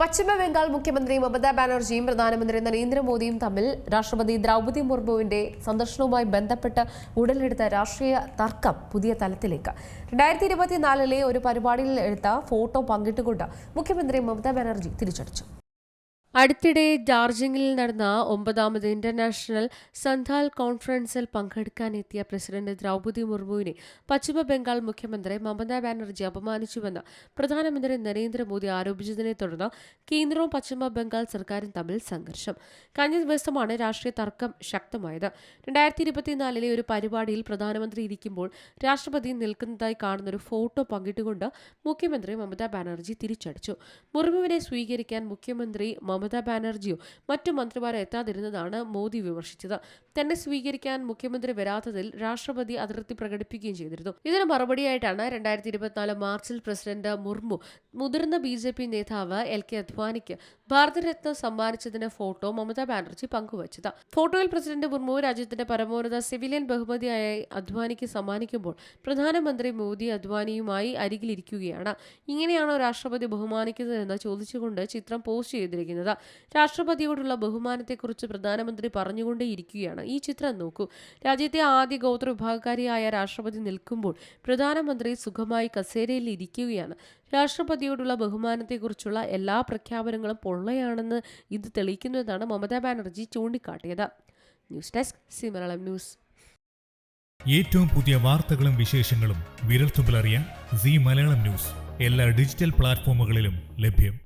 പശ്ചിമ ബംഗാൾ മുഖ്യമന്ത്രി മമതാ ബാനർജിയും പ്രധാനമന്ത്രി നരേന്ദ്രമോദിയും തമ്മിൽ രാഷ്ട്രപതി ദ്രൗപദി മുർമുവിന്റെ സന്ദർശനവുമായി ബന്ധപ്പെട്ട് ഉടലെടുത്ത രാഷ്ട്രീയ തർക്കം പുതിയ തലത്തിലേക്ക്. 2024 ഒരു പരിപാടിയിൽ എടുത്ത ഫോട്ടോ പങ്കിട്ടുകൊണ്ട് മുഖ്യമന്ത്രി മമതാ ബാനർജി തിരിച്ചടിച്ചു. അടുത്തിടെ ഡാർജിലിംഗിൽ നടന്ന 9ാമത് ഇന്റർനാഷണൽ സന്താൽ കോൺഫറൻസിൽ പങ്കെടുക്കാനെത്തിയ പ്രസിഡന്റ് ദ്രൗപദി മുർമുവിനെ പശ്ചിമ ബംഗാൾ മുഖ്യമന്ത്രി മമതാ ബാനർജി അപമാനിച്ചുവെന്ന് പ്രധാനമന്ത്രി നരേന്ദ്രമോദി ആരോപിച്ചതിനെ തുടർന്ന് കേന്ദ്രവും പശ്ചിമ ബംഗാൾ സർക്കാരും തമ്മിൽ സംഘർഷം. കഴിഞ്ഞ ദിവസമാണ് രാഷ്ട്രീയ തർക്കം ശക്തമായത്. 2024 ഒരു പരിപാടിയിൽ പ്രധാനമന്ത്രി ഇരിക്കുമ്പോൾ രാഷ്ട്രപതി നിൽക്കുന്നതായി കാണുന്ന ഒരു ഫോട്ടോ പങ്കിട്ടുകൊണ്ട് മുഖ്യമന്ത്രി മമതാ ബാനർജി തിരിച്ചടിച്ചു. മുർമുവിനെ സ്വീകരിക്കാൻ മുഖ്യമന്ത്രി മമതാ ബാനർജിയോ മറ്റു മന്ത്രിമാരോ എത്താതിരുന്നതാണ് മോദി വിമർശിച്ചത്. തന്നെ സ്വീകരിക്കാൻ മുഖ്യമന്ത്രി വരാത്തതിൽ രാഷ്ട്രപതി അതൃപ്തി പ്രകടിപ്പിക്കുകയും ചെയ്തിരുന്നു. ഇതിന് മറുപടിയായിട്ടാണ് 2024 മാർച്ചിൽ പ്രസിഡന്റ് മുർമു മുതിർന്ന BJP നേതാവ് LK അദ്വാനിക്ക് ഭാരതരത്ന സമ്മാനിച്ചതിന് ഫോട്ടോ മമതാ ബാനർജി പങ്കുവച്ചത്. ഫോട്ടോയിൽ പ്രസിഡന്റ് മുർമു രാജ്യത്തിന്റെ പരമോന്നത സിവിലിയൻ ബഹുമതിയായ അദ്വാനിക്ക് സമ്മാനിക്കുമ്പോൾ പ്രധാനമന്ത്രി മോദി അദ്വാനിയുമായി അരികിലിരിക്കുകയാണ്. ഇങ്ങനെയാണോ രാഷ്ട്രപതി ബഹുമാനിക്കുന്നതെന്ന് ചോദിച്ചുകൊണ്ട് ചിത്രം പോസ്റ്റ് ചെയ്തിരിക്കുന്നത്. രാഷ്ട്രപതിയോടുള്ള ബഹുമാനത്തെക്കുറിച്ച് പ്രധാനമന്ത്രി പറഞ്ഞുകൊണ്ടേയിരിക്കുകയാണ്. ഈ ചിത്രം നോക്കൂ. രാജ്യത്തെ ആദ്യ ഗോത്ര വിഭാഗക്കാരിയായ രാഷ്ട്രപതി നിൽക്കുമ്പോൾ പ്രധാനമന്ത്രി സുഖമായി കസേരയിൽ ഇരിക്കുകയാണ്. രാഷ്ട്രപതിയോടുള്ള ബഹുമാനത്തെക്കുറിച്ചുള്ള എല്ലാ പ്രഖ്യാപനങ്ങളും പൊള്ളയാണെന്ന് ഇത് തെളിയിക്കുന്നതാണ് മമതാ ബാനർജി ചൂണ്ടിക്കാട്ടിയത്. News desk Zee Malayalam news. ഏറ്റവും പുതിയ വാർത്തകളും വിശേഷങ്ങളും വിരൽത്തുമ്പിലറിയാൻ സി മലയാളം ന്യൂസ് എല്ലാ ഡിജിറ്റൽ പ്ലാറ്റ്ഫോമുകളിലും ലഭ്യം.